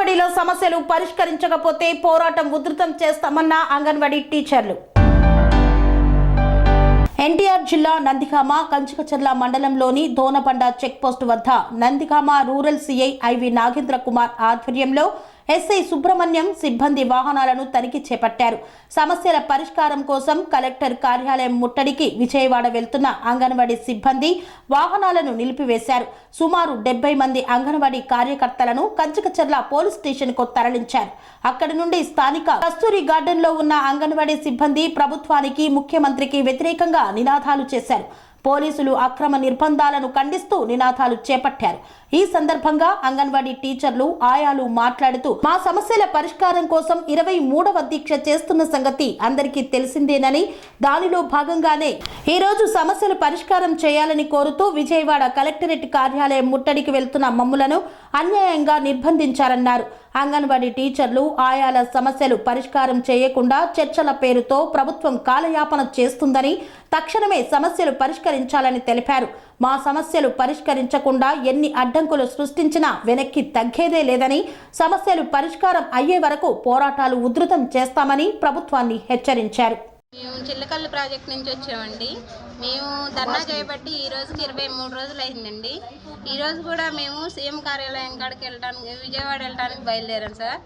అంగన్వాడీలో సమస్యలు పరిష్కరించకపోతే పోరాటం ఉధృతం చేస్తామన్న అంగన్వాడీ టీచర్లు. ఎన్టీఆర్ జిల్లా నందిగామ కంచికచర్ల మండలంలోని దోనబండ చెక్పోస్ట్ వద్ద Nandigama rural CI IV Nagendra Kumar ఆధ్వర్యంలో ఎస్ఐ సుబ్రహ్మణ్యం సిబ్బంది వాహనాలను తనిఖీ చేపట్టారు. సమస్యల పరిష్కారం కోసం కలెక్టర్ కార్యాలయం ముట్టడికి విజయవాడ వెళ్తున్న అంగన్వాడీ సిబ్బంది వాహనాలను నిలిపివేశారు. సుమారు 70 మంది అంగన్వాడీ కార్యకర్తలను కంచికచర్ల పోలీస్ స్టేషన్ కు తరలించారు. అక్కడి నుండి స్థానిక కస్తూరి గార్డెన్ లో ఉన్న అంగన్వాడీ సిబ్బంది ప్రభుత్వానికి, ముఖ్యమంత్రికి వ్యతిరేకంగా నినాదాలు చేశారు. పోలీసులు అక్రమ నిర్బంధాలను ఖండిస్తూ నినాదాలు చేపట్టారు. ఈ సందర్భంగా అంగన్వాడీ టీచర్లు, ఆయాలు మాట్లాడుతూ మా సమస్యల పరిష్కారం కోసం 23వ దీక్ష చేస్తున్న సంగతి అందరికీ తెలిసిందేనని, దానిలో భాగంగానే ఈ రోజు సమస్యలు పరిష్కారం చేయాలని కోరుతూ విజయవాడ కలెక్టరేట్ కార్యాలయం ముట్టడికి వెళ్తున్న మమ్ములను అన్యాయంగా నిర్బంధించారన్నారు. అంగన్వాడీ టీచర్లు, ఆయాల సమస్యలు పరిష్కారం చేయకుండా చర్చల పేరుతో ప్రభుత్వం కాలయాపన చేస్తుందని, తక్షణమే సమస్యలు పరిష్కరించాలని తెలిపారు. మా సమస్యలు పరిష్కరించకుండా ఎన్ని అడ్డంకులు సృష్టించినా వెనక్కి తగ్గేదే లేదని, సమస్యలు పరిష్కారం అయ్యే వరకు పోరాటాలు ఉధృతం చేస్తామని ప్రభుత్వాన్ని హెచ్చరించారు. మేము చిల్లకల్లు ప్రాజెక్ట్ నుంచి వచ్చామండి. మేము ధర్నా చేయబట్టి ఈ రోజుకి 23 రోజులు అయిందండి. ఈరోజు కూడా మేము సీఎం కార్యాలయం కాడికి వెళ్ళడానికి, విజయవాడ వెళ్ళడానికి బయలుదేరాం సార్.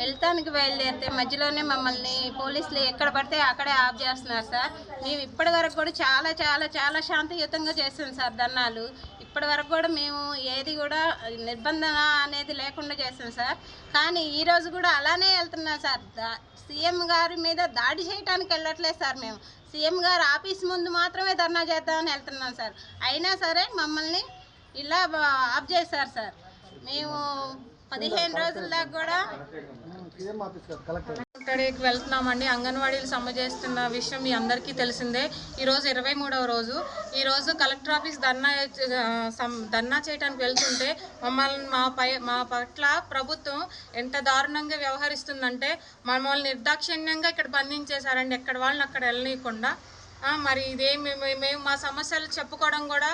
వెళ్తానికి బయలుదేరితే మధ్యలోనే మమ్మల్ని పోలీసులు ఎక్కడ పడితే అక్కడే ఆఫ్ చేస్తున్నారు సార్. మేము ఇప్పటి వరకు కూడా చాలా చాలా చాలా శాంతియుతంగా చేస్తాం సార్ ధర్నాలు. ఇప్పటి వరకు కూడా మేము ఏది కూడా నిర్బంధన అనేది లేకుండా చేస్తాం సార్. కానీ ఈరోజు కూడా అలానే వెళ్తున్నాం సార్. సీఎం గారి మీద దాడి చేయడానికి వెళ్ళట్లేదు సార్. మేము సీఎం గారు ఆఫీస్ ముందు మాత్రమే ధర్నా చేద్దామని వెళ్తున్నాం సార్. అయినా సరే మమ్మల్ని ఇలా ఆఫ్ చేశారు సార్. మేము 15 రోజుల దాకా కూడా ముట్టడికి వెళ్తున్నామండి. అంగన్వాడీలు సమ్మె చేస్తున్న విషయం మీ అందరికీ తెలిసిందే. ఈరోజు 23వ రోజు. ఈరోజు కలెక్టర్ ఆఫీస్ ధర్నా చేయడానికి వెళ్తుంటే మా పట్ల ప్రభుత్వం ఎంత దారుణంగా వ్యవహరిస్తుందంటే మమ్మల్ని నిర్దాక్షిణ్యంగా ఇక్కడ బంధించేశారండి. ఎక్కడ వాళ్ళని అక్కడ వెళ్ళనీయకుండా. మరి ఇదేమి మేము మా సమస్యలు చెప్పుకోవడం కూడా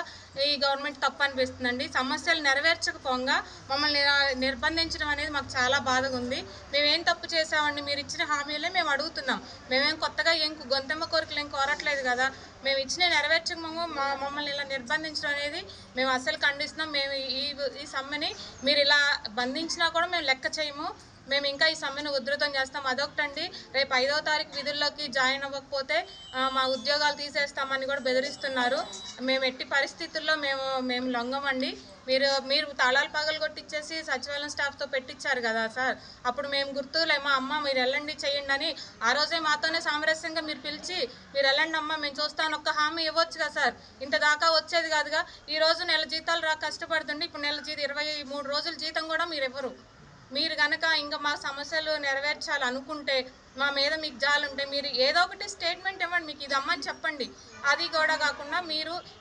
ఈ గవర్నమెంట్ తప్పు అనిపిస్తుందండి. సమస్యలు నెరవేర్చకపోగా మమ్మల్ని నిర్బంధించడం అనేది మాకు చాలా బాధగా ఉంది. మేమేం తప్పు చేసామండి? మీరు ఇచ్చిన హామీలే మేము అడుగుతున్నాం. మేమేం కొత్తగా గొంతెమ్మ కోరికలు ఏం కోరట్లేదు కదా. మేము ఇచ్చిన నెరవేర్చకము మమ్మల్ని ఇలా నిర్బంధించడం అనేది మేము అసలు ఖండిస్తున్నాం. మేము ఈ సమ్మెని మీరు ఇలా బంధించినా కూడా మేము లెక్క చేయము. మేము ఇంకా ఈ సమ్మెను ఉధృతం చేస్తాం. అదొకటండి, రేపు 5వ తారీఖు విధుల్లోకి జాయిన్ అవ్వకపోతే మా ఉద్యోగాలు తీసేస్తామని కూడా బెదిరిస్తున్నారు. మేము ఎట్టి పరిస్థితుల్లో మేము లొంగమండి. మీరు తాళాలు పగలు కొట్టించేసి సచివాలయం స్టాఫ్తో పెట్టించారు కదా సార్. అప్పుడు మేము గుర్తులేమా అమ్మ మీరు వెళ్ళండి చేయండి అని ఆ రోజే మాతోనే సామరస్యంగా మీరు పిలిచి మీరు వెళ్ళండి అమ్మ మేము చూస్తాను ఒక్క హామీ ఇవ్వచ్చు కదా సార్. ఇంత దాకా వచ్చేది కాదుగా. ఈరోజు నెల జీతాలు కష్టపడుతుండే ఇప్పుడు నెల 23 రోజుల జీతం కూడా మీరు ఇవ్వరు. మీరు కనుక ఇంకా మా సమస్యలు నెరవేర్చాలనుకుంటే, మా మీద మీకు జాలుంటే మీరు ఏదో ఒకటి స్టేట్మెంట్ ఇవ్వండి, మీకు ఇది అమ్మని చెప్పండి. అది కూడా కాకుండా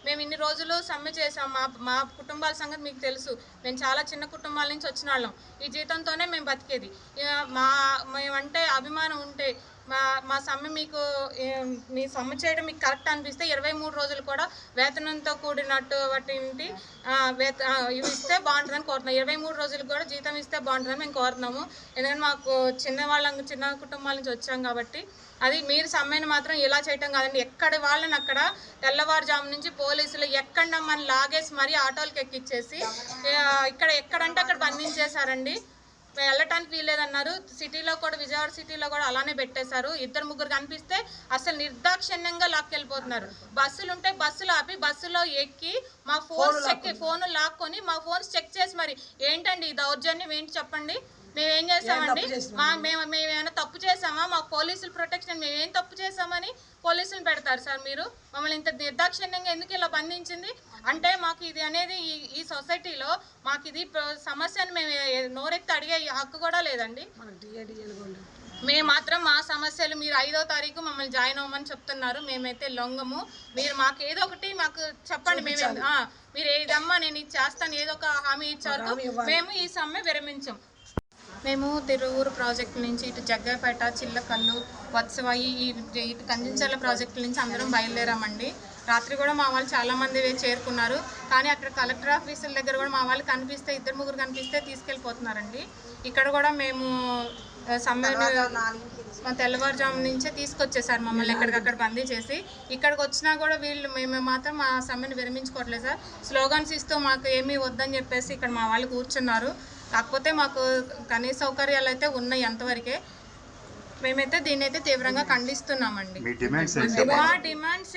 మేము ఇన్ని రోజులు సమ్మె చేసాం. మా కుటుంబాల సంగతి మీకు తెలుసు. మేము చాలా చిన్న కుటుంబాల నుంచి వచ్చిన వాళ్ళం. ఈ జీతంతోనే మేము బతికేది. మేమంటే అభిమానం ఉంటే మా సమ్మె మీ సమ్మె చేయడం మీకు కరెక్ట్ అనిపిస్తే 23 రోజులు కూడా వేతనంతో కూడినట్టు ఇవి ఇస్తే బాగుంటుందని కోరుతున్నాం. 23 రోజులు కూడా జీతం ఇస్తే బాగుంటుందని మేము కోరుతున్నాము. ఎందుకంటే మాకు చిన్న కుటుంబాల నుంచి వచ్చాం కాబట్టి. అది మీరు సమ్మెను మాత్రం ఇలా చేయటం కాదండి. ఎక్కడి వాళ్ళని అక్కడ తెల్లవారుజాము నుంచి పోలీసులు ఎక్కడమ్మని లాగేసి మరీ ఆటోలకు ఎక్కిచ్చేసి ఎక్కడంటే అక్కడ బంధించేశారండి. వెళ్ళటానికి వీల్లేదన్నారు. సిటీలో కూడా, విజయవాడ సిటీలో కూడా అలానే పెట్టేశారు. 2-3 కనిపిస్తే అసలు నిర్దాక్షిణ్యంగా లాక్కెళ్ళిపోతున్నారు. బస్సులు ఉంటే బస్సులు ఆపి బస్సులో ఎక్కి మా ఫోన్లు లాక్కొని మా ఫోన్స్ చెక్ చేసి మరి ఏంటండి ఈ దౌర్జన్యం ఏంటి చెప్పండి. మేమేం చేసామండి? మేమేమైనా తప్పు చేసామా? మాకు పోలీసులు ప్రొటెక్షన్ మేమేం తప్పు చేసామని పోలీసులు పెడతారు సార్. మీరు మమ్మల్ని ఇంత నిర్దాక్షిణ్యంగా ఎందుకు ఇలా బంధించింది అంటే మాకు ఇది అనేది ఈ సొసైటీలో మాకు ఇది సమస్యను మేము నోరెత్తి అడిగే హక్కు కూడా లేదండి. మేము మాత్రం మా సమస్యలు మీరు 5వ తారీఖు మమ్మల్ని జాయిన్ అవ్వమని చెప్తున్నారు. మేమైతే లొంగము. మీరు మాకు ఏదో ఒకటి మాకు చెప్పండి. మీరు ఏదమ్మా నేను ఇది చేస్తాను ఏదో ఒక హామీ ఇచ్చారు. మేము ఈ సమ్మె విరమించాం. మేము తిరువూరు ప్రాజెక్టు నుంచి ఇటు జగ్గపేట, చిల్లకల్లు, వత్సవాయి, ఇటు కంచెంచర్ల ప్రాజెక్టుల నుంచి అందరం బయలుదేరామండి. రాత్రి కూడా మా వాళ్ళు చాలామంది చేరుకున్నారు. కానీ అక్కడ కలెక్టర్ ఆఫీసుల దగ్గర కూడా మా వాళ్ళు కనిపిస్తే 2-3 కనిపిస్తే తీసుకెళ్ళిపోతున్నారండి. ఇక్కడ కూడా మేము తెల్లవారుజాము నుంచే తీసుకొచ్చేసారు మమ్మల్ని ఎక్కడికక్కడ బందీ చేసి. ఇక్కడికి వచ్చినా కూడా మేము మాత్రం మా సమ్మెను విరమించుకోవట్లేదు సార్. స్లోగన్స్ ఇస్తూ మాకు ఏమీ వద్దని చెప్పేసి ఇక్కడ మా వాళ్ళు కూర్చున్నారు. కాకపోతే మాకు కనీస సౌకర్యాలు అయితే ఉన్నాయి అంతవరకే. మేమైతే దీన్ని అయితే తీవ్రంగా ఖండిస్తున్నామండి. మా డిమాండ్స్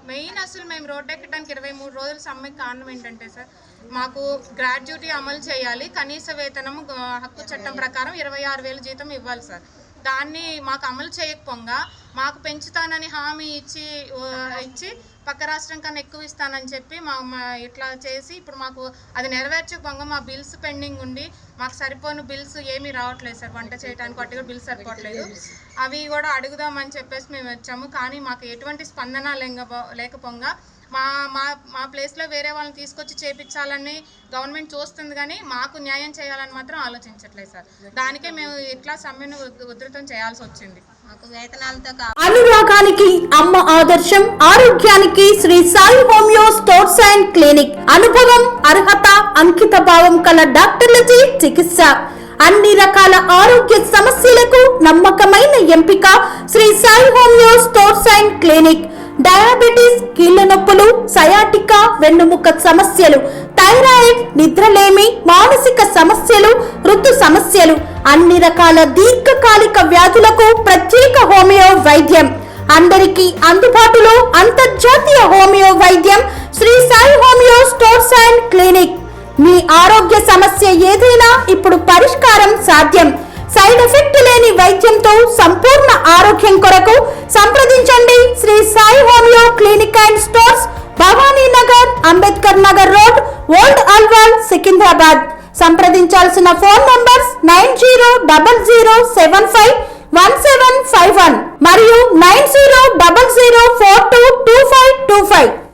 మెయిన్ అసలు మేము రోడ్డు ఎక్కడానికి 23 రోజుల సమ్మెకి కారణం ఏంటంటే సార్, మాకు గ్రాడ్యుటీ అమలు చేయాలి, కనీస వేతనము హక్కు చట్టం ప్రకారం 26,000 జీతం ఇవ్వాలి సార్. దాన్ని మాకు అమలు చేయకపోగా మాకు పెంచుతానని హామీ ఇచ్చి పక్క రాష్ట్రం కన్నా ఎక్కువ ఇస్తానని చెప్పి ఇట్లా చేసి ఇప్పుడు మాకు అది నెరవేర్చకపోగా మా బిల్స్ పెండింగ్ ఉండి మాకు సరిపోను బిల్స్ ఏమీ రావట్లేదు సార్. వంట చేయడానికి వాటి కూడా బిల్స్ సరిపోవట్లేదు. అవి కూడా అడుగుదామని చెప్పేసి మేము వచ్చాము. కానీ మాకు ఎటువంటి స్పందన లేకపోగా మా మా మా ప్లేస్లో వేరే వాళ్ళని తీసుకొచ్చి చేపించాలని గవర్నమెంట్ చూస్తుంది, కానీ మాకు న్యాయం చేయాలని మాత్రం ఆలోచించట్లేదు సార్. దానికే మేము ఇట్లా సమ్మెను ఉధృతం చేయాల్సి వచ్చింది. మాకు వేతనాలతో అనురాగానికి అమ్మ ఆదర్శం, ఆరోగ్యానికి Shri Sai homeo stores and clinic. అనుభవం, అర్హత, అంకిత భావం కల డాక్టర్లచే చికిత్స. అన్ని రకాల ఆరోగ్య సమస్యలకు నమ్మకమైన ఎంపిక Shri Sai homeo stores and clinic. Diabetes, కీళ్ల నొప్పులు, సయాటికా, వెన్నుముక్క సమస్యలు, థైరాయిడ్, నిద్రలేమి, మానసిక సమస్యలు, ఋతు సమస్యలు, అన్ని రకాల దీర్ఘకాలిక వ్యాధులకు ప్రత్యేక హోమియో వైద్యం. అందరికీ అందుబాటులో అంతర్జాతీయ హోమియో వైద్యం Shri Sai homeo stores and clinic. మీ ఆరోగ్య సమస్య ఏదైనా ఇప్పుడు పరిష్కారం సాధ్యం. సైడ్ ఎఫెక్ట్ లేని వైద్యంతో సంపూర్ణ ఆరోగ్యం కొరకు సంప్రదించండి Shri Sai homeo clinic and stores, Bhavani Nagar, Ambedkar Nagar road, old Alwal, Secunderabad. సంప్రదించాల్సిన ఫోన్ నంబర్స్ 9000751751 మరియు 9000422525.